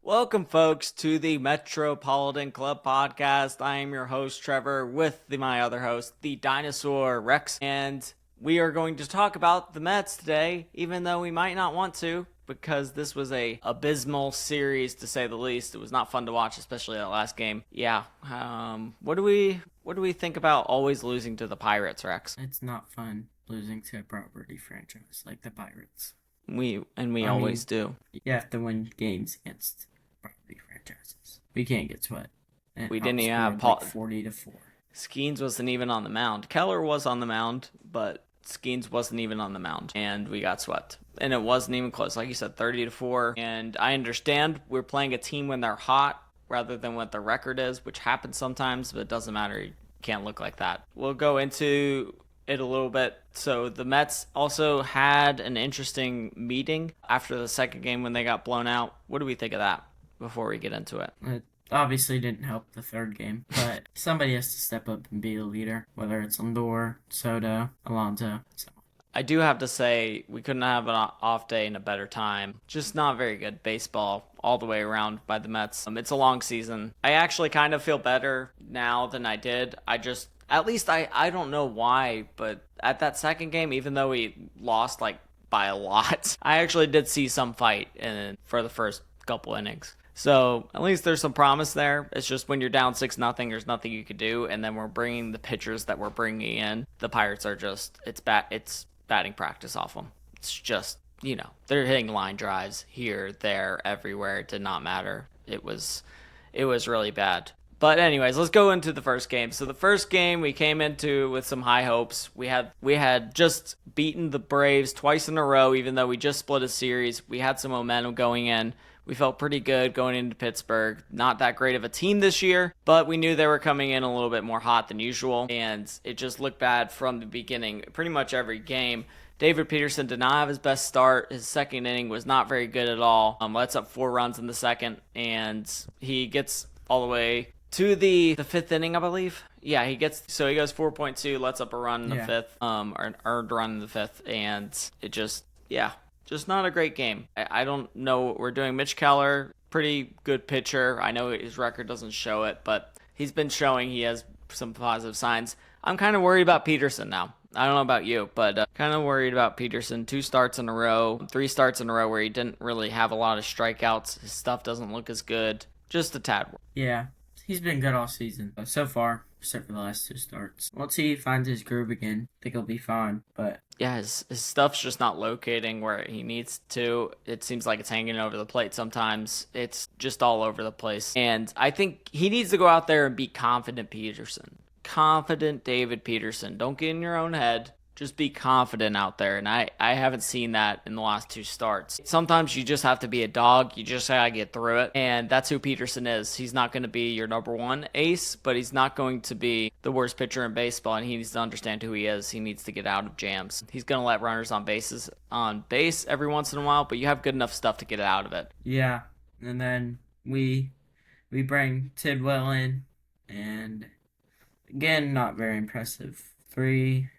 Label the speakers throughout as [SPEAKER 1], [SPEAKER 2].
[SPEAKER 1] Welcome, folks, to the Metropolitan Club podcast. I am your host, Trevor, with my other host, the Dinosaur, Rex, and we are going to talk about the Mets today, even though we might not want to, because this was a abysmal series, to say the least. It was not fun to watch, especially that last game. Yeah. What do we think about always losing to the Pirates, Rex?
[SPEAKER 2] It's not fun losing to a property franchise like the Pirates.
[SPEAKER 1] We always do.
[SPEAKER 2] You have to win games against property franchises. We can't get swept. And
[SPEAKER 1] We didn't even have Paul.
[SPEAKER 2] 40-4.
[SPEAKER 1] Skeens wasn't even on the mound. Keller was on the mound, but Skeens wasn't even on the mound, and we got swept. And it wasn't even close, like you said, 30-4. And I understand we're playing a team when they're hot rather than what the record is, which happens sometimes, but it doesn't matter. You can't look like that. We'll go into it a little bit. So the Mets also had an interesting meeting after the second game when they got blown out. What do we think of that before we get into it?
[SPEAKER 2] It obviously didn't help the third game, but somebody has to step up and be a leader, whether it's Lindor, Soto, Alonso. So.
[SPEAKER 1] I do have to say, we couldn't have an off day in a better time. Just not very good baseball all the way around by the Mets. It's a long season. I actually kind of feel better now than I did. At least I don't know why, but at that second game, even though we lost like by a lot, I actually did see some fight for the first couple innings. So at least there's some promise there. It's just when you're down 6-0, there's nothing you could do. And then we're bringing the pitchers that we're bringing in. The Pirates are just, it's batting practice off them. It's just, they're hitting line drives here, there, everywhere. It did not matter. It was really bad. But anyways, let's go into the first game. So the first game we came into with some high hopes. We had just beaten the Braves twice in a row, even though we just split a series. We had some momentum going in. We felt pretty good going into Pittsburgh. Not that great of a team this year, but we knew they were coming in a little bit more hot than usual, and it just looked bad from the beginning. Pretty much every game. David Peterson did not have his best start. His second inning was not very good at all. Lets up 4 runs in the second, and he gets all the way to the fifth inning, I believe. Yeah, he goes 4.2, lets up a run in the fifth, or an earned run in the fifth, and it just not a great game. I don't know what we're doing. Mitch Keller, pretty good pitcher. I know his record doesn't show it, but he's been showing he has some positive signs. I'm kind of worried about Peterson now. I don't know about you, but kind of worried about Peterson. 2 starts in a row, 3 starts in a row where he didn't really have a lot of strikeouts. His stuff doesn't look as good. Just a tad.
[SPEAKER 2] Yeah, he's been good all season so far, except for the last 2 starts. Once he finds his groove again, I think he'll be fine, but
[SPEAKER 1] yeah, his stuff's just not locating where he needs to. It seems like it's hanging over the plate sometimes. It's just all over the place. And I think he needs to go out there and be confident Peterson. Confident David Peterson. Don't get in your own head. Just be confident out there. And I haven't seen that in the last 2 starts. Sometimes you just have to be a dog. You just gotta get through it. And that's who Peterson is. He's not going to be your number 1 ace, but he's not going to be the worst pitcher in baseball. And he needs to understand who he is. He needs to get out of jams. He's going to let runners on base every once in a while, but you have good enough stuff to get out of it.
[SPEAKER 2] Yeah. And then we bring Tidwell in, and again, not very impressive. 3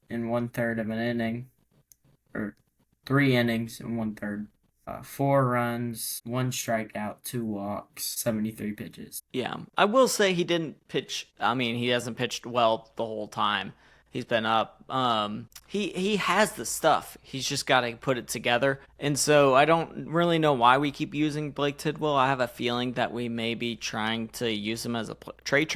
[SPEAKER 2] in 1/3 of an inning, or 3 innings in 1/3. 4 runs, 1 strikeout, 2 walks, 73 pitches.
[SPEAKER 1] Yeah, I will say he didn't pitch. I mean, he hasn't pitched well the whole time. He's been up. He has the stuff. He's just got to put it together. And so I don't really know why we keep using Blake Tidwell. I have a feeling that we may be trying to use him as a trade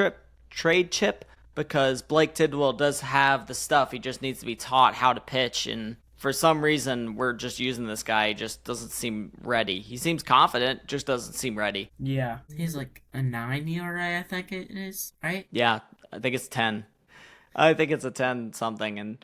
[SPEAKER 1] chip. Because Blake Tidwell does have the stuff. He just needs to be taught how to pitch. And for some reason, we're just using this guy. He just doesn't seem ready. He seems confident, just doesn't seem ready.
[SPEAKER 2] Yeah. He's like a 9 ERA, I think it is, right?
[SPEAKER 1] Yeah, I think it's 10. I think it's a 10 something. And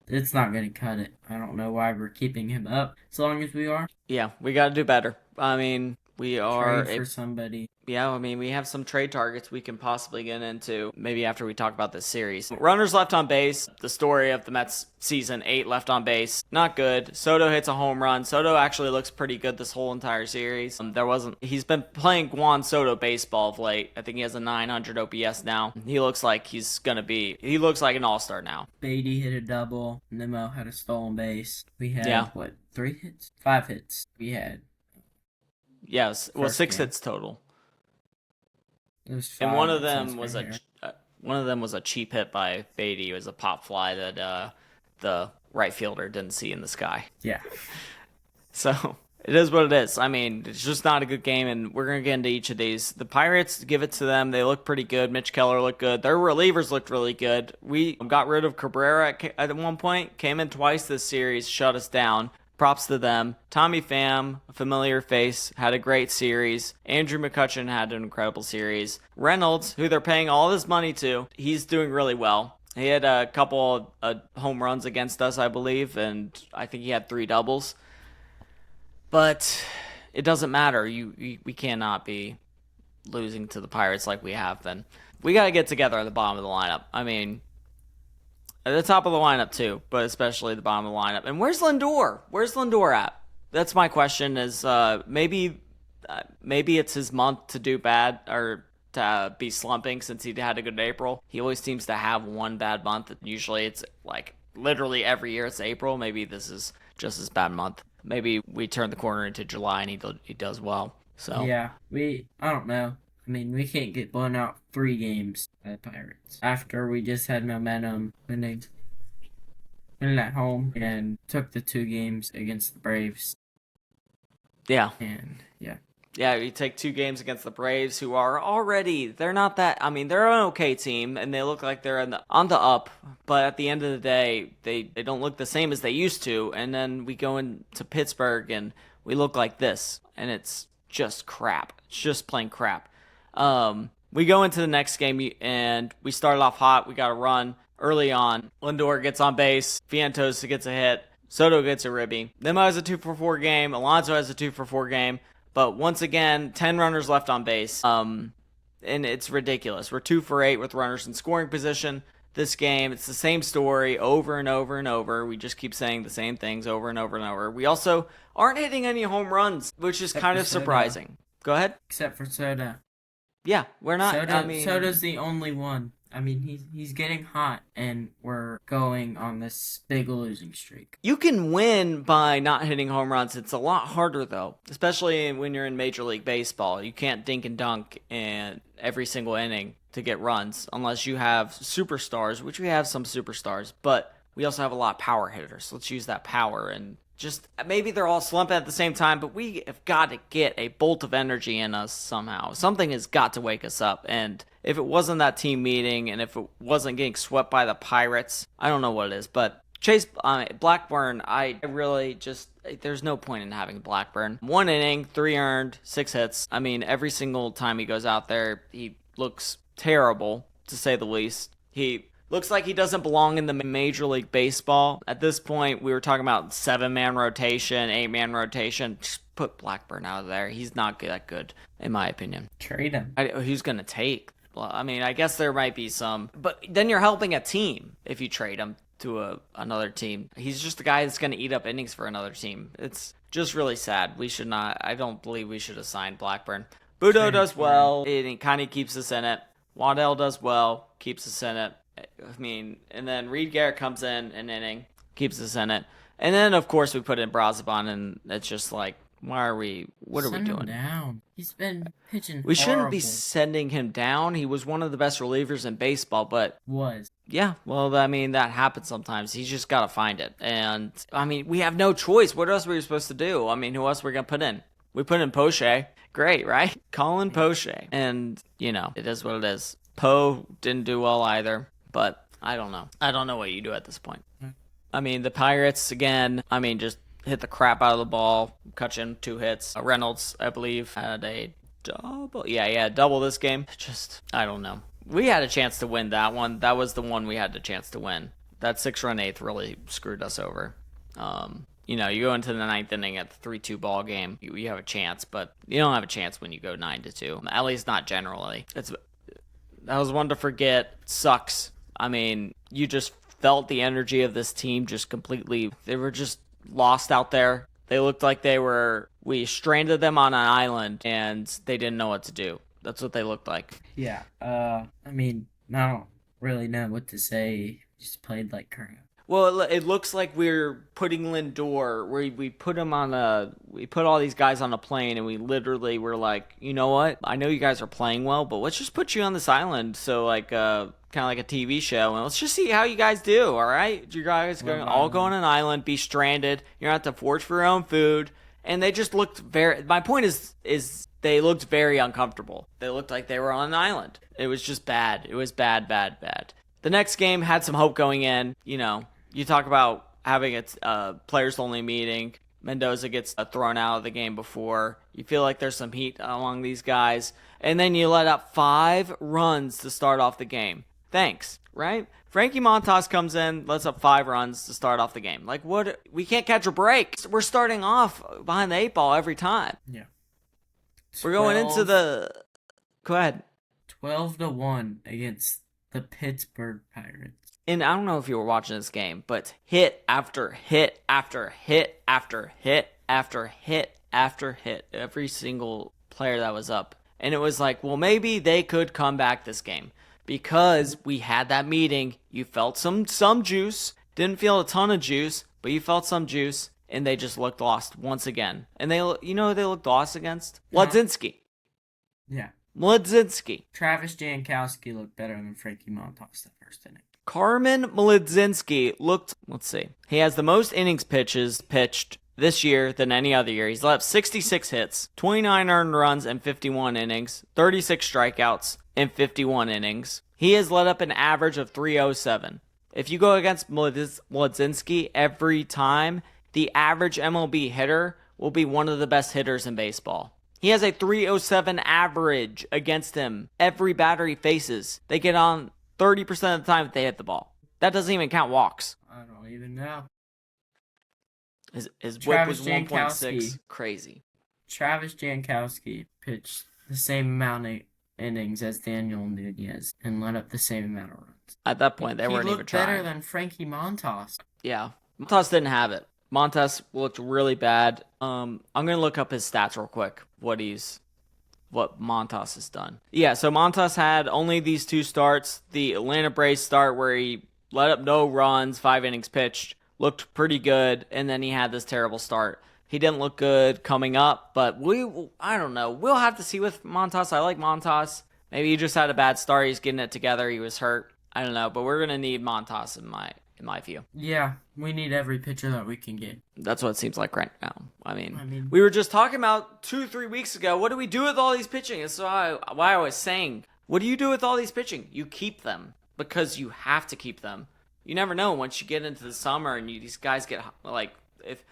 [SPEAKER 2] it's not going to cut it. I don't know why we're keeping him up as long as we are.
[SPEAKER 1] Yeah, we got to do better. I mean, we are...
[SPEAKER 2] Trade for somebody.
[SPEAKER 1] Yeah, I mean, we have some trade targets we can possibly get into maybe after we talk about this series. Runners left on base. The story of the Mets season, 8 left on base. Not good. Soto hits a home run. Soto actually looks pretty good this whole entire series. He's been playing Juan Soto baseball of late. I think he has a 900 OPS now. He looks like he looks like an all-star now.
[SPEAKER 2] Beatty hit a double. Nimmo had a stolen base. We had, 3 hits? 5 hits. We had
[SPEAKER 1] Yes, well,
[SPEAKER 2] first
[SPEAKER 1] 6
[SPEAKER 2] game.
[SPEAKER 1] hits total.
[SPEAKER 2] It was
[SPEAKER 1] And
[SPEAKER 2] 5. It says right here.
[SPEAKER 1] one of them was a cheap hit by Beatty. It was a pop fly that the right fielder didn't see in the sky.
[SPEAKER 2] Yeah.
[SPEAKER 1] So it is what it is. I mean, it's just not a good game, and we're gonna get into each of these. The Pirates, give it to them. They look pretty good. Mitch Keller looked good. Their relievers looked really good. We got rid of Cabrera at one point. Came in twice this series, shut us down. Props to them. Tommy Pham, a familiar face, had a great series. Andrew McCutchen had an incredible series. Reynolds, who they're paying all this money to, he's doing really well. He had a couple of home runs against us, I believe, and I think he had 3 doubles. But it doesn't matter. We cannot be losing to the Pirates like we have been. We got to get together at the bottom of the lineup. I mean, at the top of the lineup too, but especially the bottom of the lineup. And where's Lindor? Where's Lindor at? That's my question. Is maybe it's his month to do bad or to be slumping since he had a good April. He always seems to have one bad month. Usually it's like literally every year it's April. Maybe this is just his bad month. Maybe we turn the corner into July and he does well. So
[SPEAKER 2] Yeah, I don't know. I mean, we can't get blown out 3 games by the Pirates after we just had momentum winning at home and took the 2 games against the Braves.
[SPEAKER 1] Yeah.
[SPEAKER 2] And yeah.
[SPEAKER 1] Yeah, you take 2 games against the Braves, who are already, they're not that, I mean, they're an okay team, and they look like they're on the up, but at the end of the day, they don't look the same as they used to, and then we go into Pittsburgh, and we look like this, and it's just crap. It's just plain crap. We go into the next game, and we started off hot. We got a run early on. Lindor gets on base. Vientos gets a hit. Soto gets a ribby. Nemo has a 2-for-4 game. Alonso has a 2-for-4 game. But once again, 10 runners left on base. And it's ridiculous. We're 2-for-8 with runners in scoring position. This game, it's the same story over and over and over. We just keep saying the same things over and over and over. We also aren't hitting any home runs, which is kind of surprising. Go ahead.
[SPEAKER 2] Except for Soto.
[SPEAKER 1] Yeah, we're not.
[SPEAKER 2] Soto's the only one. I mean, he's getting hot, and we're going on this big losing streak.
[SPEAKER 1] You can win by not hitting home runs. It's a lot harder, though, especially when you're in Major League Baseball. You can't dink and dunk in every single inning to get runs unless you have superstars, which we have some superstars, but we also have a lot of power hitters. Let's use that power and just maybe they're all slumping at the same time, but we have got to get a bolt of energy in us somehow. Something has got to wake us up. And if it wasn't that team meeting and if it wasn't getting swept by the Pirates, I don't know what it is. But Blackburn, I really just, there's no point in having Blackburn. 1 inning, 3 earned, 6 hits. I mean, every single time he goes out there, he looks terrible, to say the least. He looks like he doesn't belong in the Major League Baseball. At this point, we were talking about 7-man rotation, 8-man rotation. Just put Blackburn out of there. He's not that good, in my opinion.
[SPEAKER 2] Trade him.
[SPEAKER 1] Who's going to take? Well, I mean, I guess there might be some. But then you're helping a team if you trade him to another team. He's just the guy that's going to eat up innings for another team. It's just really sad. We should not. I don't believe we should have signed Blackburn. Budo does well. It kind of keeps us in it. Waddell does well. Keeps us in it. I mean, and then Reed Garrett comes in an inning, keeps us in it. And then, of course, we put in Brazaban, and it's just like, what are we doing?
[SPEAKER 2] Send him down. He's been pitching
[SPEAKER 1] We shouldn't
[SPEAKER 2] horrible.
[SPEAKER 1] be sending him down. He was one of the best relievers in baseball, but... Yeah, well, I mean, that happens sometimes. He's just got to find it. And, I mean, we have no choice. What else were we supposed to do? I mean, who else were we going to put in? We put in Poche. Great, right? Colin Poche. And, you know, it is what it is. Poe didn't do well either. But I don't know. I don't know what you do at this point. I mean, the Pirates, again, I mean, just hit the crap out of the ball. Cutchin, 2 hits. Reynolds, I believe, had a double. Yeah, he had a double this game. Just, I don't know. We had a chance to win that one. That was the one we had a chance to win. That 6-run 8th really screwed us over. You know, you go into the 9th inning at the 3-2 ball game. You have a chance, but you don't have a chance when you go 9-2. At least not generally. That was one to forget. Sucks. I mean, you just felt the energy of this team just completely. They were just lost out there. They looked like we stranded them on an island and they didn't know what to do. That's what they looked like.
[SPEAKER 2] Yeah. I mean, I don't really know what to say. Just played like crap.
[SPEAKER 1] Well, it looks like we're putting Lindor. We put him on we put all these guys on a plane, and we literally were like, you know what? I know you guys are playing well, but let's just put you on this island. So like, kind of like a TV show, and let's just see how you guys do. All right, you guys going all go on an island, be stranded. You're gonna have to forage for your own food, and they just looked very. My point is they looked very uncomfortable. They looked like they were on an island. It was just bad. It was bad, bad, bad. The next game had some hope going in. You know, you talk about having a players-only meeting. Mendoza gets thrown out of the game before. You feel like there's some heat among these guys. And then you let up 5 runs to start off the game. Thanks, right? Frankie Montas comes in, lets up 5 runs to start off the game. Like, what? We can't catch a break. We're starting off behind the 8 ball every time.
[SPEAKER 2] Yeah.
[SPEAKER 1] We're going into the... Go ahead.
[SPEAKER 2] 12-1 against the Pittsburgh Pirates.
[SPEAKER 1] And I don't know if you were watching this game, but hit after hit after hit after hit after hit after hit. Every single player that was up. And it was like, well, maybe they could come back this game. Because we had that meeting, you felt some juice. Didn't feel a ton of juice, but you felt some juice. And they just looked lost once again. And they, you know who they looked lost against? Mlodzinski.
[SPEAKER 2] Yeah.
[SPEAKER 1] Mlodzinski.
[SPEAKER 2] Travis Jankowski looked better than Frankie Montas the first inning.
[SPEAKER 1] Carmen Mlodzinski looked, let's see. He has the most innings pitched this year than any other year. He's left 66 hits, 29 earned runs in 51 innings, 36 strikeouts in 51 innings. He has let up an average of 307. If you go against Mlodzinski every time, the average MLB hitter will be one of the best hitters in baseball. He has a 307 average against him. Every batter he faces, they get on 30% of the time that they hit the ball. That doesn't even count walks.
[SPEAKER 2] I don't even know.
[SPEAKER 1] His whip was 1.6. Crazy.
[SPEAKER 2] Travis Jankowski pitched the same amount of innings as Daniel Nunez and let up the same amount of runs.
[SPEAKER 1] At that point, they weren't even trying.
[SPEAKER 2] He looked better than Frankie Montas.
[SPEAKER 1] Yeah. Montas didn't have it. Montas looked really bad. I'm going to look up his stats real quick, what Montas has done. Yeah, so Montas had only these 2 starts. The Atlanta Braves start where he let up no runs, 5 innings pitched, looked pretty good, and then he had this terrible start. He didn't look good coming up, but I don't know. We'll have to see with Montas. I like Montas. Maybe he just had a bad start. He's getting it together. He was hurt. I don't know, but we're going to need Montas in my view.
[SPEAKER 2] Yeah, we need every pitcher that we can get.
[SPEAKER 1] That's what it seems like right now. I mean, we were just talking about 2-3 weeks ago. What do we do with all these pitching? It's why I was saying, what do you do with all these pitching? You keep them because you have to keep them. You never know once you get into the summer and these guys get like if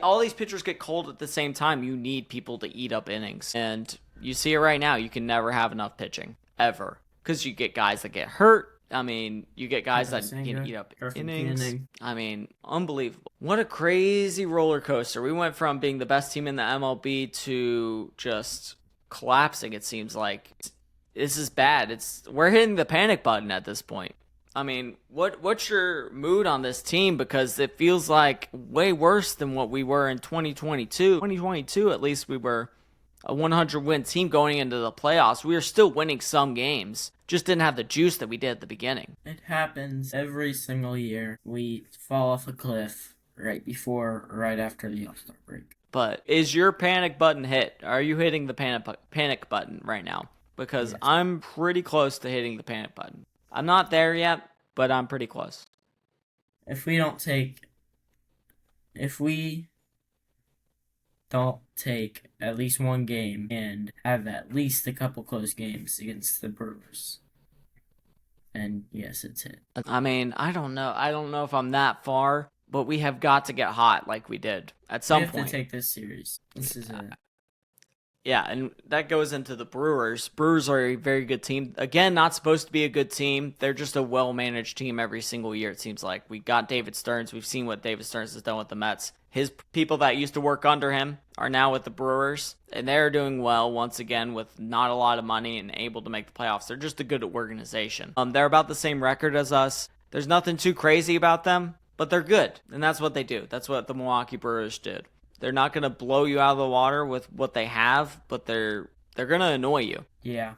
[SPEAKER 1] all these pitchers get cold at the same time. You need people to eat up innings, and you see it right now. You can never have enough pitching ever because you get guys that get hurt. I mean, you get guys that can eat up innings. I mean, unbelievable. What a crazy roller coaster. We went from being the best team in the MLB to just collapsing, it seems like. This is bad. We're hitting the panic button at this point. I mean, what's your mood on this team? Because it feels like way worse than what we were in 2022. 2022, at least we were a 100-win team going into the playoffs. We were still winning some games. Just didn't have the juice that we did at the beginning.
[SPEAKER 2] It happens every single year. We fall off a cliff right before or right after the All-Star break.
[SPEAKER 1] But is your panic button hit? Are you hitting the panic button right now? Because yes. I'm pretty close to hitting the panic button. I'm not there yet, but I'm pretty close.
[SPEAKER 2] If we don't take at least one game and have at least a couple close games against the Brewers, and yes, it's it.
[SPEAKER 1] I mean, I don't know. I don't know if I'm that far, but we have got to get hot like we did at some point.
[SPEAKER 2] We have to take this series. This is it.
[SPEAKER 1] Yeah, and that goes into the Brewers. Brewers are a very good team. Again, not supposed to be a good team. They're just a well-managed team every single year, it seems like. We got David Stearns. We've seen what David Stearns has done with the Mets. His people that used to work under him are now with the Brewers, and they're doing well once again with not a lot of money and able to make the playoffs. They're just a good organization. They're about the same record as us. There's nothing too crazy about them, but they're good, and that's what they do. That's what the Milwaukee Brewers did. They're not going to blow you out of the water with what they have, but they're going to annoy you.
[SPEAKER 2] Yeah.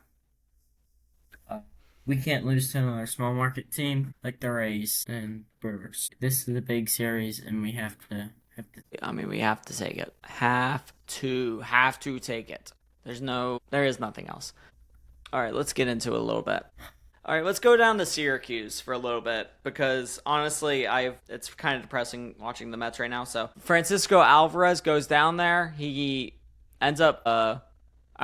[SPEAKER 2] We can't lose to another small market team like the Rays and Brewers. This is a big series, and we have to.
[SPEAKER 1] I mean, we have to take it. Have to take it. There is nothing else. All right, let's get into it a little bit. All right, let's go down to Syracuse for a little bit because honestly, it's kind of depressing watching the Mets right now. So Francisco Alvarez goes down there. He ends up, I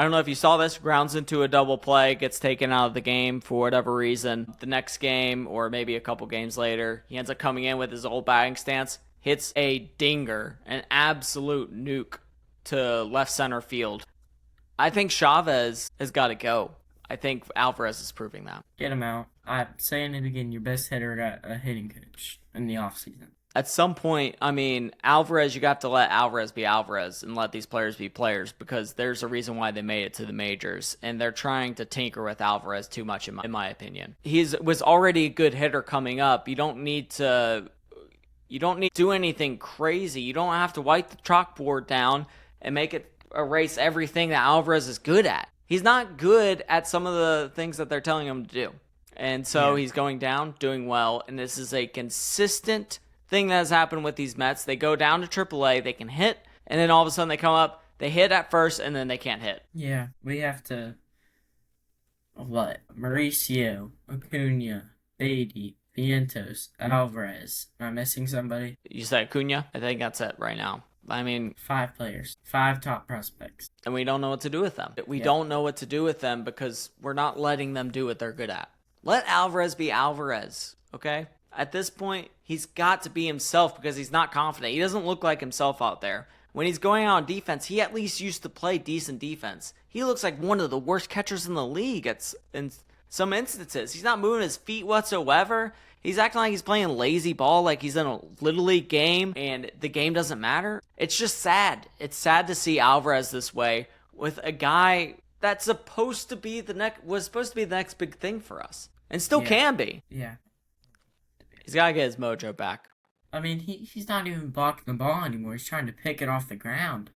[SPEAKER 1] don't know if you saw this, grounds into a double play, gets taken out of the game for whatever reason. The next game, or maybe a couple games later, he ends up coming in with his old batting stance, hits a dinger, an absolute nuke to left center field. I think Chavez has got to go. I think Alvarez is proving that.
[SPEAKER 2] Get him out. I'm saying it again. Your best hitter got a hitting coach in the offseason.
[SPEAKER 1] At some point, I mean, Alvarez, you got to let Alvarez be Alvarez and let these players be players because there's a reason why they made it to the majors, and they're trying to tinker with Alvarez too much, in my opinion. He was already a good hitter coming up. You don't need to do anything crazy. You don't have to wipe the chalkboard down and make it erase everything that Alvarez is good at. He's not good at some of the things that they're telling him to do. And so he's going down, doing well, and this is a consistent thing that has happened with these Mets. They go down to AAA, they can hit, and then all of a sudden they come up, they hit at first, and then they can't hit.
[SPEAKER 2] Yeah, we have to... What? Mauricio, Acuna, Beatty, Vientos, Alvarez. Am I missing somebody?
[SPEAKER 1] You said Acuna? I think that's it right now. I mean,
[SPEAKER 2] 5 players, 5 top prospects.
[SPEAKER 1] And we don't know what to do with them. We don't know what to do with them because we're not letting them do what they're good at. Let Alvarez be Alvarez, okay? At this point, he's got to be himself because he's not confident. He doesn't look like himself out there. When he's going out on defense, he at least used to play decent defense. He looks like one of the worst catchers in the league in some instances. He's not moving his feet whatsoever. He's acting like he's playing lazy ball, like he's in a Little League game, and the game doesn't matter. It's just sad. It's sad to see Alvarez this way with a guy that's supposed to be the next big thing for us, and still can be.
[SPEAKER 2] Yeah.
[SPEAKER 1] He's got to get his mojo back.
[SPEAKER 2] I mean, he's not even blocking the ball anymore. He's trying to pick it off the ground.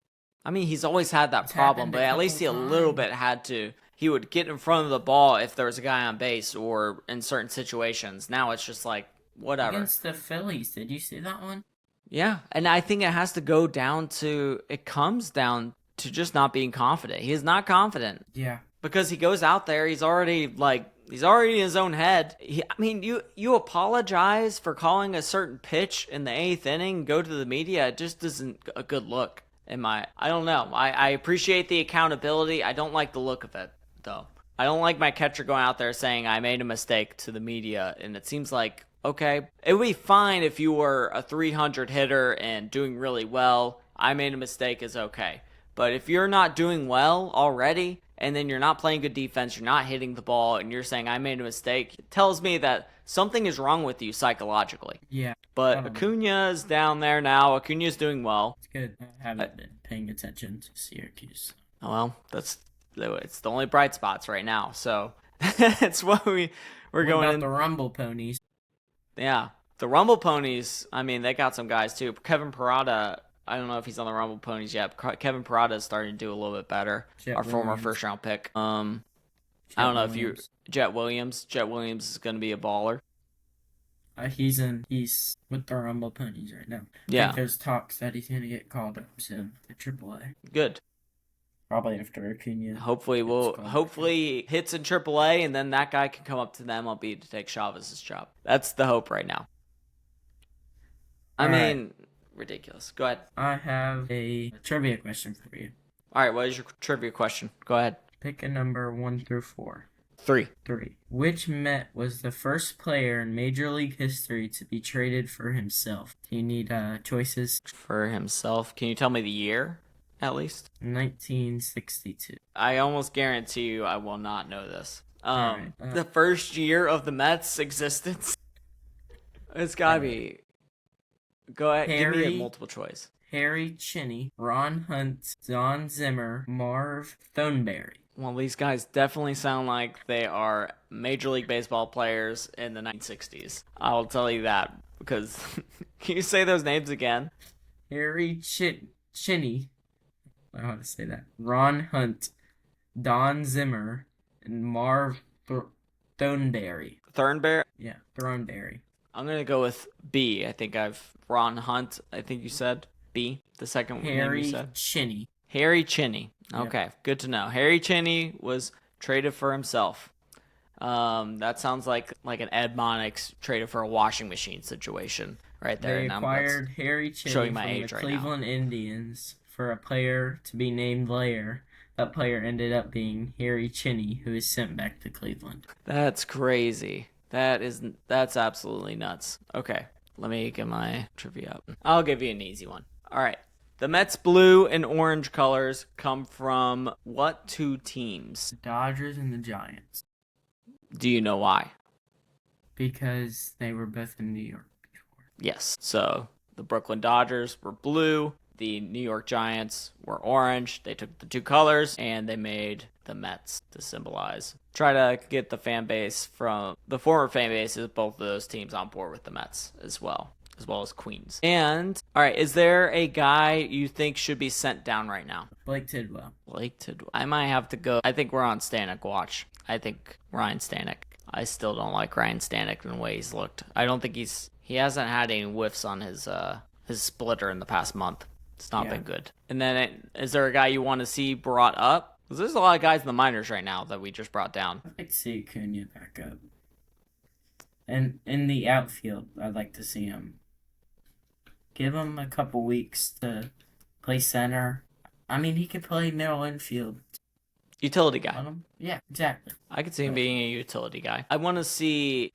[SPEAKER 1] I mean, he's always had that problem, but at least he a little bit had to. He would get in front of the ball if there was a guy on base or in certain situations. Now it's just like, whatever.
[SPEAKER 2] Against the Phillies, did you see that one?
[SPEAKER 1] Yeah, and I think it comes down to just not being confident. He is not confident.
[SPEAKER 2] Yeah.
[SPEAKER 1] Because he goes out there, he's already in his own head. You apologize for calling a certain pitch in the 8th inning, go to the media, it just isn't a good look. I don't know. I appreciate the accountability. I don't like the look of it, though. I don't like my catcher going out there saying I made a mistake to the media, and it seems like, okay, it would be fine if you were a 300 hitter and doing really well. I made a mistake is okay. But if you're not doing well already, and then you're not playing good defense, you're not hitting the ball, and you're saying I made a mistake, it tells me that something is wrong with you psychologically.
[SPEAKER 2] Yeah.
[SPEAKER 1] But Acuna's down there now. Acuna's doing well.
[SPEAKER 2] It's good. I haven't been paying attention to Syracuse.
[SPEAKER 1] Oh, well, it's the only bright spots right now. So that's what we're going in.
[SPEAKER 2] The Rumble Ponies?
[SPEAKER 1] Yeah. The Rumble Ponies, I mean, they got some guys too. Kevin Parada, I don't know if he's on the Rumble Ponies yet. But Kevin Parada is starting to do a little bit better. Former first-round pick. I don't know if you... Jet Williams. Jet Williams is going to be a baller.
[SPEAKER 2] He's with the Rumble Ponies right now.
[SPEAKER 1] Yeah.
[SPEAKER 2] I think there's talks that he's going to get called up soon to AAA.
[SPEAKER 1] Good.
[SPEAKER 2] Probably after Acuna.
[SPEAKER 1] Hopefully he hits in AAA, and then that guy can come up to the MLB to take Chavez's job. That's the hope right now. I mean, ridiculous. Go ahead.
[SPEAKER 2] I have a trivia question for you.
[SPEAKER 1] All right, what is your trivia question? Go ahead.
[SPEAKER 2] Pick a number 1 through 4.
[SPEAKER 1] 3.
[SPEAKER 2] Which Met was the first player in Major League history to be traded for himself? Do you need choices?
[SPEAKER 1] For himself? Can you tell me the year, at least?
[SPEAKER 2] 1962.
[SPEAKER 1] I almost guarantee you I will not know this.
[SPEAKER 2] Right.
[SPEAKER 1] The first year of the Mets' existence? It's gotta be... Go ahead, give me a multiple choice.
[SPEAKER 2] Harry Chinney, Ron Hunt, Don Zimmer, Marv Thornberry.
[SPEAKER 1] Well, these guys definitely sound like they are Major League Baseball players in the 1960s. I'll tell you that, because... Can you say those names again?
[SPEAKER 2] Harry Chinney. I don't know how to say that. Ron Hunt, Don Zimmer, and Marv Thornberry.
[SPEAKER 1] Thornberry.
[SPEAKER 2] Yeah, Thornberry.
[SPEAKER 1] I'm gonna go with B. I think Ron Hunt. I think you said B. The second name you
[SPEAKER 2] Harry
[SPEAKER 1] said.
[SPEAKER 2] Chinney.
[SPEAKER 1] Harry Chinney.
[SPEAKER 2] Yep.
[SPEAKER 1] Okay, good to know. Harry Chinney was traded for himself. That sounds like an Ed Monix traded for a washing machine situation right there.
[SPEAKER 2] They acquired Harry Chinney
[SPEAKER 1] showing my
[SPEAKER 2] from
[SPEAKER 1] age
[SPEAKER 2] the
[SPEAKER 1] right
[SPEAKER 2] Cleveland Indians for a player to be named later. That player ended up being Harry Chinney, who is sent back to Cleveland.
[SPEAKER 1] That's crazy. That's absolutely nuts. Okay, let me get my trivia up. I'll give you an easy one. All right. The Mets' blue and orange colors come from what two teams?
[SPEAKER 2] The Dodgers and the Giants.
[SPEAKER 1] Do you know why?
[SPEAKER 2] Because they were both in New York before.
[SPEAKER 1] Yes. So the Brooklyn Dodgers were blue. The New York Giants were orange. They took the two colors and they made the Mets to symbolize. Try to get the fan base from the former fan bases of both of those teams on board with the Mets as well as Queens. And, all right, is there a guy you think should be sent down right now?
[SPEAKER 2] Blake Tidwell.
[SPEAKER 1] Blake Tidwell. I might have to go. I think we're on Stanek watch. I think Ryan Stanek. I still don't like Ryan Stanek and the way he's looked. I don't think he hasn't had any whiffs on his splitter in the past month. It's not been good. And then, is there a guy you want to see brought up? Because there's a lot of guys in the minors right now that we just brought down.
[SPEAKER 2] I'd like to see Acuna back up. And in the outfield, I'd like to see him. Give him a couple weeks to play center. I mean, he could play middle infield.
[SPEAKER 1] Utility guy.
[SPEAKER 2] Yeah, exactly.
[SPEAKER 1] I could see him being a utility guy. I want to see,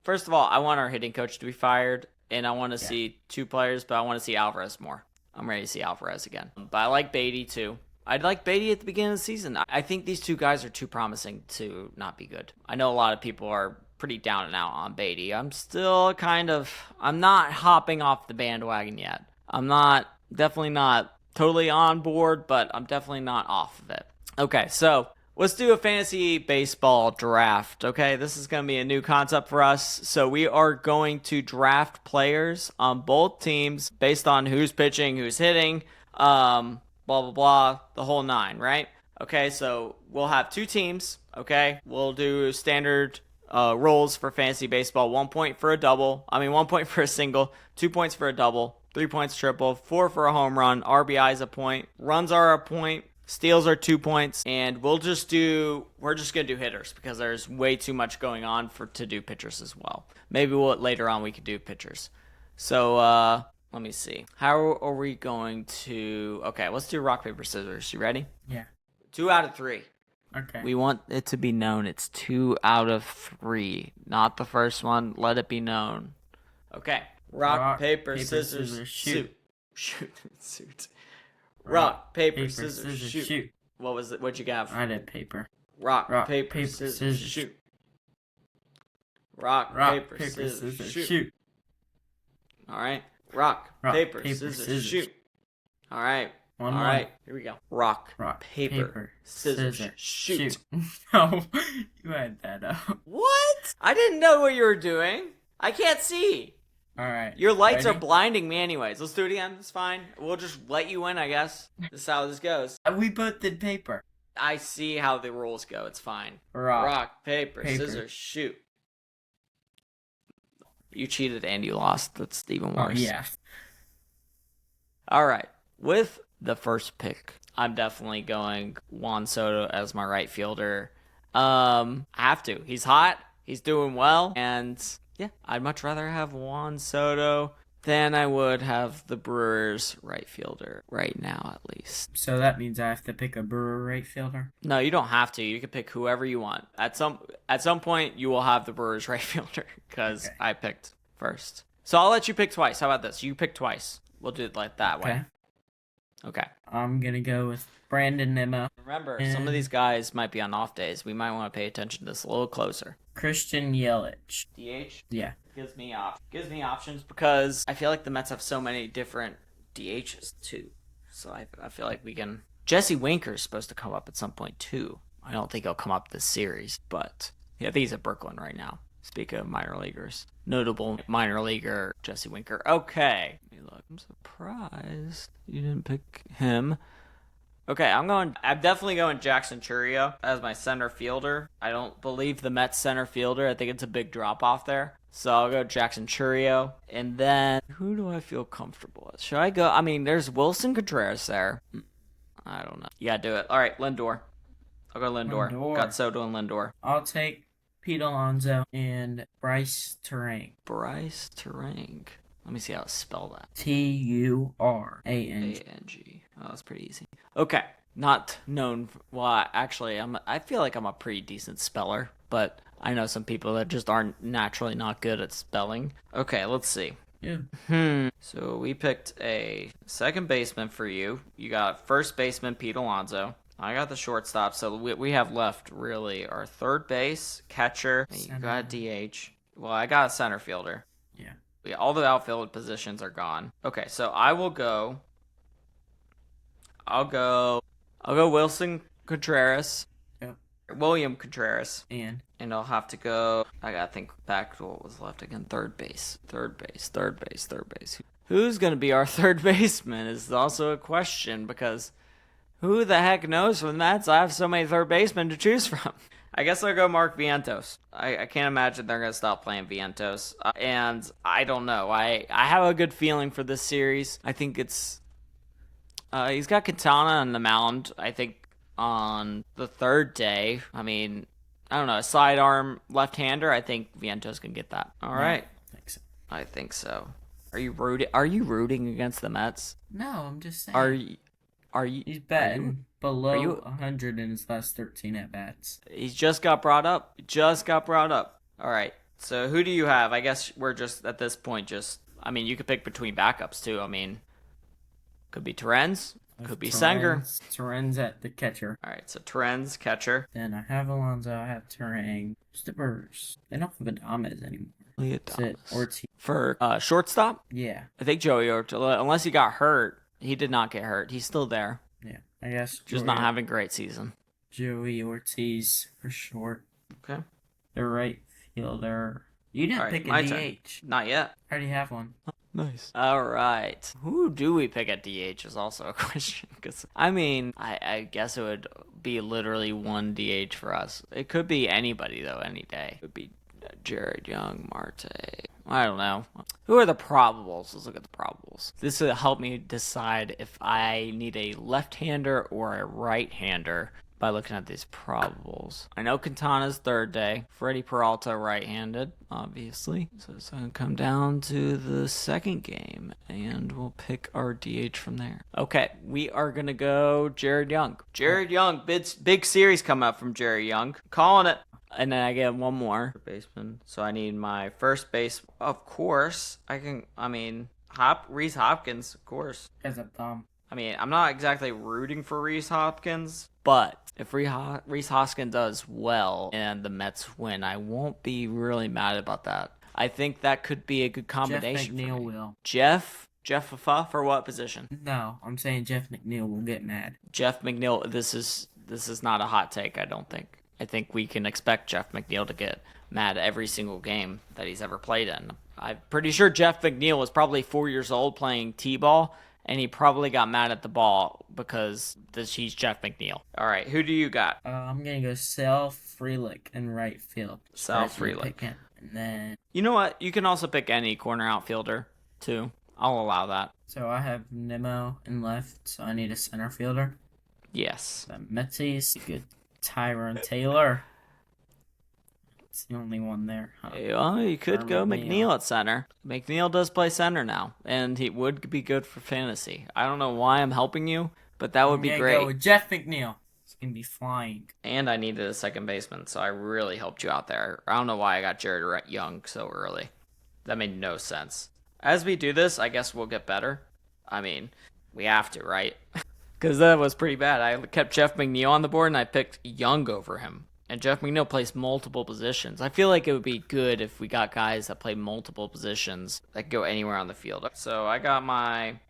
[SPEAKER 1] first of all, I want our hitting coach to be fired. And I want to see two players, but I want to see Alvarez more. I'm ready to see Alvarez again. But I like Beatty, too. I'd like Beatty at the beginning of the season. I think these two guys are too promising to not be good. I know a lot of people are pretty down and out on Beatty. I'm still I'm not hopping off the bandwagon yet. Definitely not totally on board, but I'm definitely not off of it. Okay, so let's do a fantasy baseball draft, okay? This is going to be a new concept for us. So we are going to draft players on both teams based on who's pitching, who's hitting, blah, blah, blah, the whole nine, right? Okay, so we'll have two teams, okay? We'll do standard rules for fantasy baseball. 1 point for a double. 1 point for a single. 2 points for a double. 3 points triple. 4 for a home run. RBI is a point. Runs are a point. Steals are 2 points, and we're just gonna do hitters because there's way too much going on to do pitchers as well. Maybe later on we could do pitchers. So let me see. How are we going to? Okay, let's do rock paper scissors. You ready?
[SPEAKER 2] Yeah.
[SPEAKER 1] 2 out of 3.
[SPEAKER 2] Okay.
[SPEAKER 1] We want it to be known it's 2 out of 3, not the first one. Let it be known. Okay. Rock paper, scissors, shoot. Shoot. Rock, paper, scissors, shoot. What was it? What'd you have?
[SPEAKER 2] I did paper.
[SPEAKER 1] Rock, paper, scissors, shoot. Rock, paper, scissors, shoot. All right. Rock, paper, scissors, shoot. All right. All right. Here we go. Rock, paper, scissors, shoot.
[SPEAKER 2] No, you had that up.
[SPEAKER 1] What? I didn't know what you were doing. I can't see.
[SPEAKER 2] All right.
[SPEAKER 1] Your lights are blinding me anyways. Let's do it again. It's fine. We'll just let you in, I guess. This is how this goes.
[SPEAKER 2] We both did paper.
[SPEAKER 1] I see how the rules go. It's fine.
[SPEAKER 2] Rock,
[SPEAKER 1] paper, scissors, shoot. You cheated and you lost. That's even worse.
[SPEAKER 2] Oh, yeah.
[SPEAKER 1] All right. With the first pick, I'm definitely going Juan Soto as my right fielder. I have to. He's hot. He's doing well. And yeah, I'd much rather have Juan Soto than I would have the Brewers right fielder right now, at least.
[SPEAKER 2] So that means I have to pick a Brewer right fielder?
[SPEAKER 1] No, you don't have to. You can pick whoever you want. At some point, you will have the Brewers right fielder because I picked first. So I'll let you pick twice. How about this? You pick twice. We'll do it like that way. Okay.
[SPEAKER 2] I'm going to go with Brandon Nimmo.
[SPEAKER 1] Remember, some of these guys might be on off days. We might want to pay attention to this a little closer.
[SPEAKER 2] Christian Yelich.
[SPEAKER 1] DH?
[SPEAKER 2] Yeah.
[SPEAKER 1] Gives me options because I feel like the Mets have so many different DHs too. So I feel like we can... Jesse Winker is supposed to come up at some point too. I don't think he'll come up this series, but yeah, I think he's at Brooklyn right now. Speaking of minor leaguers. Notable minor leaguer, Jesse Winker. Okay. Let me look. I'm surprised you didn't pick him. Okay, I'm definitely going Jackson Churio as my center fielder. I don't believe the Mets center fielder. I think it's a big drop off there. So I'll go Jackson Churio. And then who do I feel comfortable with? Should I go? I mean, there's Wilson Contreras there. I don't know. You gotta do it. All right, Lindor. I'll go Lindor. Got Soto and Lindor.
[SPEAKER 2] I'll take Pete Alonso and Bryce Terang.
[SPEAKER 1] Bryce Terang. Let me see how to spell that.
[SPEAKER 2] Turang.
[SPEAKER 1] A-N-G. Oh, that's pretty easy. Okay. Not known. Well, actually, I feel like I'm a pretty decent speller, but I know some people that just aren't naturally not good at spelling. Okay, let's see.
[SPEAKER 2] Yeah.
[SPEAKER 1] So we picked a second baseman for you. You got first baseman Pete Alonso. I got the shortstop, so we have left really our third base, catcher. You got DH. Well, I got a center fielder.
[SPEAKER 2] Yeah.
[SPEAKER 1] All the outfield positions are gone. Okay, so I'll go Wilson Contreras.
[SPEAKER 2] Yep.
[SPEAKER 1] William Contreras.
[SPEAKER 2] And
[SPEAKER 1] I'll have to go. I gotta think back to what was left again. Third base. Who's gonna be our third baseman is also a question because who the heck knows from the Mets? I have so many third basemen to choose from. I guess I'll go Mark Vientos. I can't imagine they're going to stop playing Vientos. And I don't know. I have a good feeling for this series. I think it's... he's got Quintana on the mound, I think, on the third day. I mean, I don't know. A sidearm left-hander, I think Vientos can get that. All right. I think so. Are you rooting against the Mets?
[SPEAKER 2] No, I'm just saying. He's batting below 100 in his last 13 at-bats.
[SPEAKER 1] He just got brought up. All right. So who do you have? I guess we're just, at this point, I mean, you could pick between backups, too. I mean, could be Terens. Could be Senger.
[SPEAKER 2] Terens at the catcher.
[SPEAKER 1] All right, so Terens, catcher.
[SPEAKER 2] Then I have Alonso. I have Terang. Stippers. They don't have Adames anymore. That's it. Ortiz.
[SPEAKER 1] For shortstop?
[SPEAKER 2] Yeah.
[SPEAKER 1] I think Joey Ortiz, unless he got hurt. He did not get hurt. He's still there.
[SPEAKER 2] Yeah, I guess.
[SPEAKER 1] Just not having a great season.
[SPEAKER 2] Joey Ortiz for short.
[SPEAKER 1] Okay.
[SPEAKER 2] The right fielder. You didn't pick a DH.
[SPEAKER 1] Turn. Not yet.
[SPEAKER 2] I already have one.
[SPEAKER 1] Nice. All right. Who do we pick at DH is also a question. Because I mean, I guess it would be literally one DH for us. It could be anybody, though, any day. It would be Jared Young, Marte. I don't know. Who are the probables? Let's look at the probables. This will help me decide if I need a left-hander or a right-hander by looking at these probables. I know Quintana's third day. Freddie Peralta right-handed, obviously. So it's going to come down to the second game, and we'll pick our DH from there. Okay, we are going to go Jared Young. Jared Young, big series coming up from Jared Young. Calling it. And then I get one more baseman. So I need my first base. Of course, Rhys Hopkins, of course.
[SPEAKER 2] As a thumb.
[SPEAKER 1] I mean, I'm not exactly rooting for Rhys Hopkins, but if Rhys Hoskins does well and the Mets win, I won't be really mad about that. I think that could be a good combination.
[SPEAKER 2] Jeff McNeil will.
[SPEAKER 1] Jeff for what position?
[SPEAKER 2] No, I'm saying Jeff McNeil will get mad.
[SPEAKER 1] Jeff McNeil, this is not a hot take, I don't think. I think we can expect Jeff McNeil to get mad every single game that he's ever played in. I'm pretty sure Jeff McNeil was probably 4 years old playing T-ball, and he probably got mad at the ball because he's Jeff McNeil. All right, who do you got?
[SPEAKER 2] I'm going to go Sal Frelick in right field.
[SPEAKER 1] Sal Frelick.
[SPEAKER 2] And then...
[SPEAKER 1] You know what? You can also pick any corner outfielder, too. I'll allow that.
[SPEAKER 2] So I have Nemo in left, so I need a center fielder.
[SPEAKER 1] Yes.
[SPEAKER 2] Metzi's good. Tyron Taylor. It's the only one there.
[SPEAKER 1] Well, you could go McNeil at center. McNeil does play center now, and he would be good for fantasy. I don't know why I'm helping you, but that would be great.
[SPEAKER 2] Go with Jeff McNeil. He's going to be flying.
[SPEAKER 1] And I needed a second baseman, so I really helped you out there. I don't know why I got Jared Young so early. That made no sense. As we do this, I guess we'll get better. I mean, we have to, right? Because that was pretty bad. I kept Jeff McNeil on the board, and I picked Young over him. And Jeff McNeil plays multiple positions. I feel like it would be good if we got guys that play multiple positions that could go anywhere on the field. So I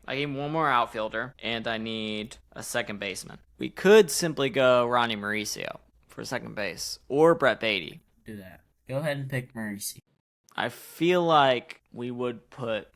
[SPEAKER 1] need one more outfielder, and I need a second baseman. We could simply go Ronnie Mauricio for second base, or Brett Beatty.
[SPEAKER 2] Do that. Go ahead and pick Mauricio.
[SPEAKER 1] I feel like we would put,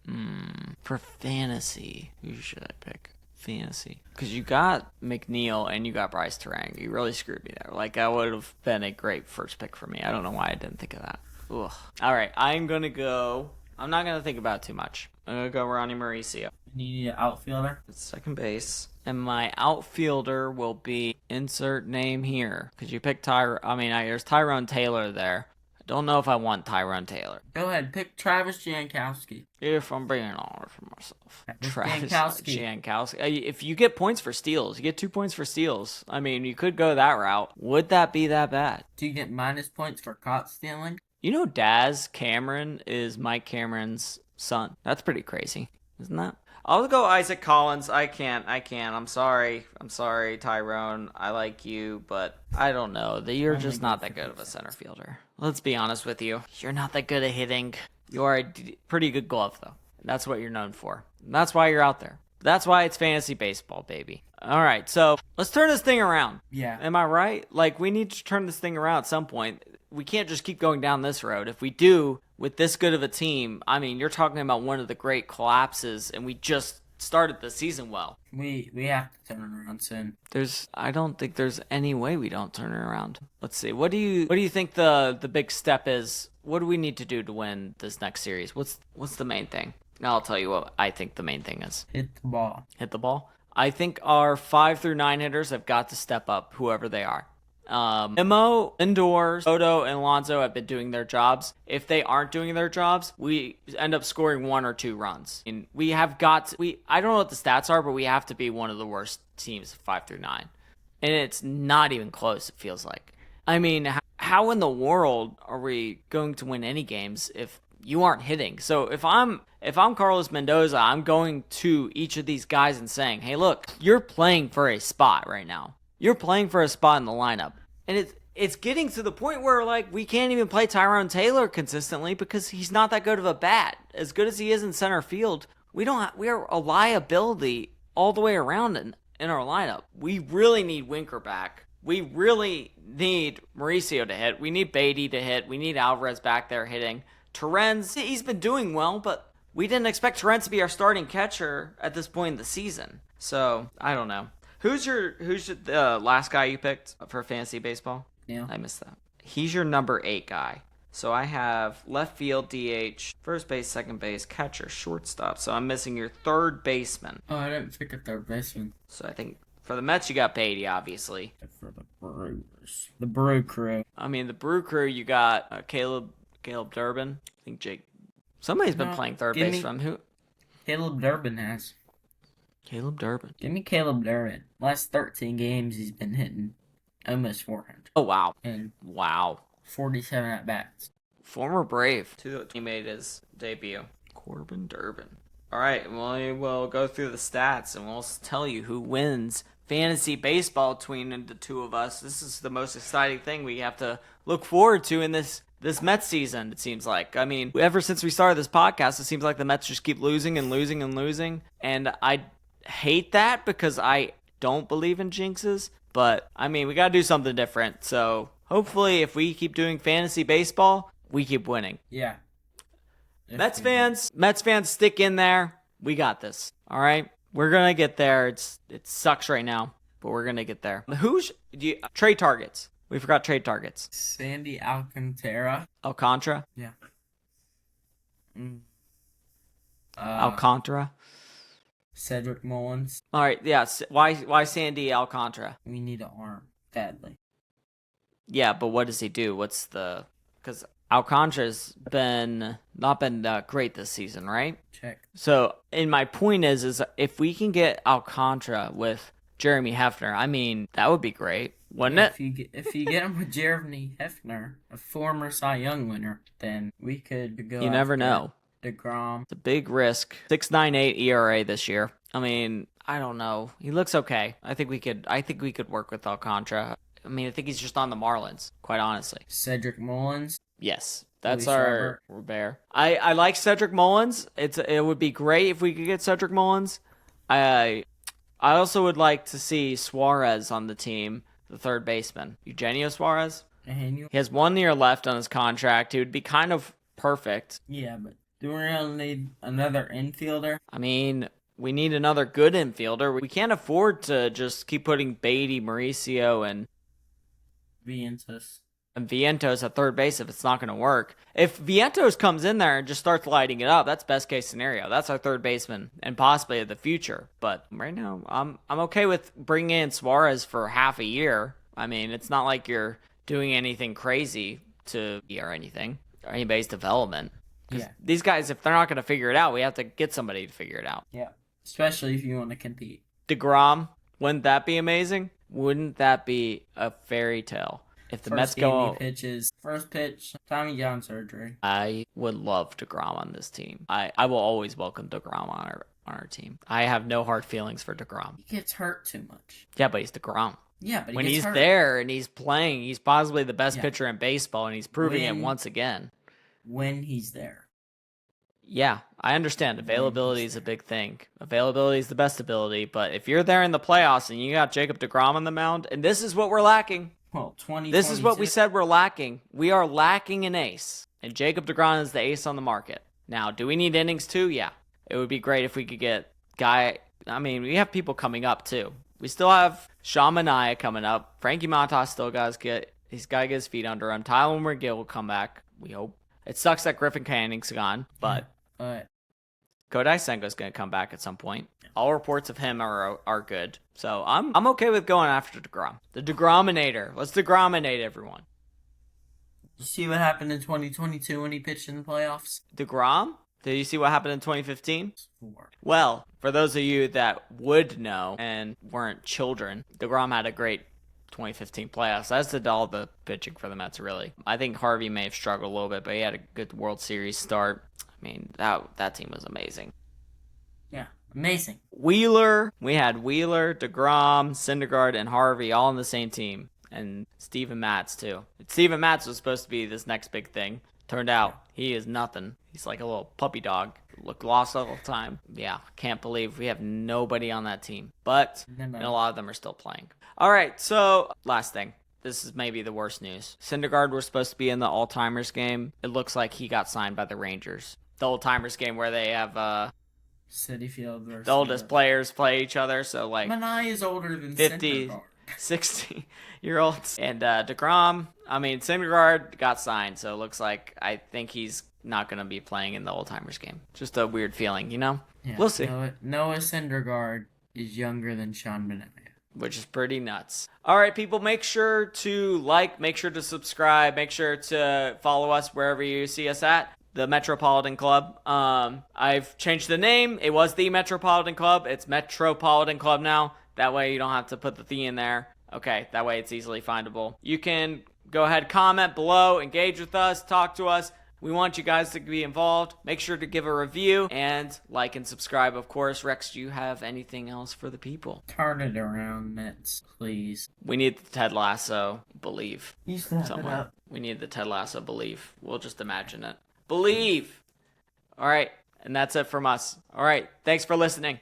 [SPEAKER 1] for fantasy, who should I pick? fantasy. Because you got McNeil and you got Bryce Terang. You really screwed me there. Like, that would have been a great first pick for me. I don't know why I didn't think of that. Ugh. All right, I'm going to go. I'm not going to think about it too much. I'm going to go Ronnie Mauricio.
[SPEAKER 2] You need an outfielder?
[SPEAKER 1] It's second base. And my outfielder will be insert name here. Because you picked there's Tyrone Taylor there. I don't know if I want Tyrone Taylor.
[SPEAKER 2] Go ahead, pick Travis Jankowski.
[SPEAKER 1] If I'm being honest for myself. Travis
[SPEAKER 2] Jankowski.
[SPEAKER 1] Jankowski. If you get points for steals, you get 2 points for steals. I mean, you could go that route. Would that be that bad?
[SPEAKER 2] Do you get minus points for caught stealing?
[SPEAKER 1] You know Daz Cameron is Mike Cameron's son. That's pretty crazy, isn't that? I'll go Isaac Collins. I can't. I'm sorry, Tyrone. I like you, but I don't know. You're just not that good of a center fielder. Let's be honest with you. You're not that good at hitting. You are a pretty good glove, though. That's what you're known for. That's why you're out there. That's why it's fantasy baseball, baby. All right, so let's turn this thing around.
[SPEAKER 2] Yeah.
[SPEAKER 1] Am I right? Like, we need to turn this thing around at some point. We can't just keep going down this road. If we do, with this good of a team, I mean, you're talking about one of the great collapses, and we just started the season well.
[SPEAKER 2] We have to turn it around soon.
[SPEAKER 1] I don't think there's any way we don't turn it around. Let's see. What do you think the big step is? What do we need to do to win this next series? What's the main thing? Now I'll tell you what I think the main thing is.
[SPEAKER 2] Hit the ball.
[SPEAKER 1] Hit the ball. I think our 5 through 9 hitters have got to step up, whoever they are. Imo, Lindor, Soto, and Alonso have been doing their jobs. If they aren't doing their jobs, we end up scoring 1 or 2 runs. And I don't know what the stats are, but we have to be one of the worst teams 5 through 9. And it's not even close, it feels like. I mean, how in the world are we going to win any games if you aren't hitting? So if I'm Carlos Mendoza, I'm going to each of these guys and saying, hey, look, you're playing for a spot right now. You're playing for a spot in the lineup. And it's getting to the point where, like, we can't even play Tyrone Taylor consistently because he's not that good of a bat. As good as he is in center field, we are a liability all the way around in our lineup. We really need Winker back. We really need Mauricio to hit. We need Beatty to hit. We need Alvarez back there hitting. Terrence, he's been doing well, but we didn't expect Terrence to be our starting catcher at this point in the season. So, I don't know. Who's the last guy you picked for fantasy baseball?
[SPEAKER 2] Yeah.
[SPEAKER 1] I missed that. He's your number 8 guy. So I have left field, DH, first base, second base, catcher, shortstop. So I'm missing your third baseman.
[SPEAKER 2] Oh, I didn't pick a third baseman.
[SPEAKER 1] So I think for the Mets, you got Beatty, obviously.
[SPEAKER 2] For the Brewers. The Brew Crew.
[SPEAKER 1] I mean, the Brew Crew, you got Caleb Durbin. I think somebody's been playing third base from who?
[SPEAKER 2] Caleb Durbin has.
[SPEAKER 1] Caleb Durbin.
[SPEAKER 2] Give me Caleb Durbin. Last 13 games, he's been hitting almost 400.
[SPEAKER 1] Oh, wow.
[SPEAKER 2] And
[SPEAKER 1] wow.
[SPEAKER 2] 47 at-bats.
[SPEAKER 1] Former Brave. He made his debut. Corbin Durbin. All right, well, we'll go through the stats, and we'll tell you who wins fantasy baseball between the two of us. This is the most exciting thing we have to look forward to in this Mets season, it seems like. I mean, ever since we started this podcast, it seems like the Mets just keep losing and losing and losing, and I hate that because I don't believe in jinxes, but I mean, we got to do something different. So hopefully if we keep doing fantasy baseball, we keep winning.
[SPEAKER 2] Yeah.
[SPEAKER 1] Mets fans, stick in there. We got this. All right. We're going to get there. It sucks right now, but we're going to get there. Trade targets. We forgot trade targets.
[SPEAKER 2] Sandy Alcantara.
[SPEAKER 1] Alcantara?
[SPEAKER 2] Yeah.
[SPEAKER 1] Alcantara?
[SPEAKER 2] Cedric Mullins.
[SPEAKER 1] All right, yeah. Why Sandy Alcantara?
[SPEAKER 2] We need an arm badly.
[SPEAKER 1] Yeah, but what does he do? Because Alcantara's not been great this season, right?
[SPEAKER 2] Check.
[SPEAKER 1] So, and my point is if we can get Alcantara with Jeremy Hefner, I mean, that would be great, wouldn't it?
[SPEAKER 2] If you get him with Jeremy Hefner, a former Cy Young winner, then we could go.
[SPEAKER 1] You never know.
[SPEAKER 2] DeGrom.
[SPEAKER 1] It's a big risk. 6.98 ERA this year. I mean, I don't know. He looks okay. I think we could work with Alcantara. I mean, I think he's just on the Marlins, quite honestly.
[SPEAKER 2] Cedric Mullins.
[SPEAKER 1] Yes, that's our bear. I like Cedric Mullins. It would be great if we could get Cedric Mullins. I also would like to see Suarez on the team, the third baseman. Eugenio Suarez. He has 1 year left on his contract. He would be kind of perfect.
[SPEAKER 2] Yeah, but do we really need another infielder?
[SPEAKER 1] I mean, We need another good infielder. We can't afford to just keep putting Beatty, Mauricio, and Vientos at third base if it's not going to work. If Vientos comes in there and just starts lighting it up, that's best case scenario. That's our third baseman and possibly the future. But right now, I'm okay with bringing in Suarez for half a year. I mean, it's not like you're doing anything crazy to or anything or anybody's development. Yeah. These guys, if they're not going to figure it out, we have to get somebody to figure it out.
[SPEAKER 2] Yeah, especially if you want to compete.
[SPEAKER 1] DeGrom, wouldn't that be amazing? Wouldn't that be a fairy tale? If the Mets go
[SPEAKER 2] pitches, first pitch, Tommy John surgery.
[SPEAKER 1] I would love DeGrom on this team. I will always welcome DeGrom on our team. I have no hard feelings for DeGrom.
[SPEAKER 2] He gets hurt too much.
[SPEAKER 1] Yeah, but he's DeGrom.
[SPEAKER 2] Yeah, but
[SPEAKER 1] when he's there and he's playing, he's possibly the best pitcher in baseball, and he's proving it once again.
[SPEAKER 2] When he's there.
[SPEAKER 1] Yeah, I understand. Availability is a big thing. Availability is the best ability, but if you're there in the playoffs and you got Jacob DeGrom on the mound, and this is what we're lacking.
[SPEAKER 2] Well,
[SPEAKER 1] this is what we said we're lacking. We are lacking an ace, and Jacob DeGrom is the ace on the market. Now, do we need innings too? Yeah. It would be great if we could get we have people coming up too. We still have Sean Manaea coming up. Frankie Montas still got to get his feet under him. Tyler McGill will come back, we hope. It sucks that Griffin Canning's gone, but Kodai Senga's going to come back at some point. All reports of him are good. So I'm okay with going after DeGrom. The DeGrominator. Let's DeGrominate everyone.
[SPEAKER 2] You see what happened in 2022 when he pitched in the playoffs?
[SPEAKER 1] DeGrom? Did you see what happened in 2015? Well, for those of you that would know and weren't children, DeGrom had a great 2015 playoffs. As did all the pitching for the Mets, really. I think Harvey may have struggled a little bit, but he had a good World Series start. I mean, that team was amazing.
[SPEAKER 2] Yeah, amazing.
[SPEAKER 1] We had Wheeler, DeGrom, Syndergaard, and Harvey all on the same team. And Steven Matz, too. Steven Matz was supposed to be this next big thing. Turned out he is nothing. He's like a little puppy dog. Look lost all the time. Yeah, can't believe we have nobody on that team. But and a lot of them are still playing. All right, so last thing. This is maybe the worst news. Syndergaard was supposed to be in the All-Timers game. It looks like he got signed by the Rangers. The All-Timers game where they have
[SPEAKER 2] City Field versus
[SPEAKER 1] the oldest players play each other. So like
[SPEAKER 2] Manaea is older than
[SPEAKER 1] 50,
[SPEAKER 2] Syndergaard.
[SPEAKER 1] 60-year-olds. And DeGrom, Syndergaard got signed. So it looks like I think he's not going to be playing in the Old-Timers game. Just a weird feeling, Yeah, we'll see.
[SPEAKER 2] Noah Syndergaard is younger than Sean Manaea.
[SPEAKER 1] Which is pretty nuts. All right, people, make sure to make sure to subscribe, make sure to follow us wherever you see us at. The Metropolitan Club. I've changed the name. It was the Metropolitan Club. It's Metropolitan Club now. That way you don't have to put the "the" in there. Okay, that way it's easily findable. You can go ahead, comment below, engage with us, talk to us. We want you guys to be involved. Make sure to give a review and like and subscribe, of course. Rex, do you have anything else for the people?
[SPEAKER 2] Turn it around, Mets, please.
[SPEAKER 1] We need the Ted Lasso believe.
[SPEAKER 2] You step it up.
[SPEAKER 1] We need the Ted Lasso believe. We'll just imagine it. Believe. All right, and that's it from us. All right, thanks for listening.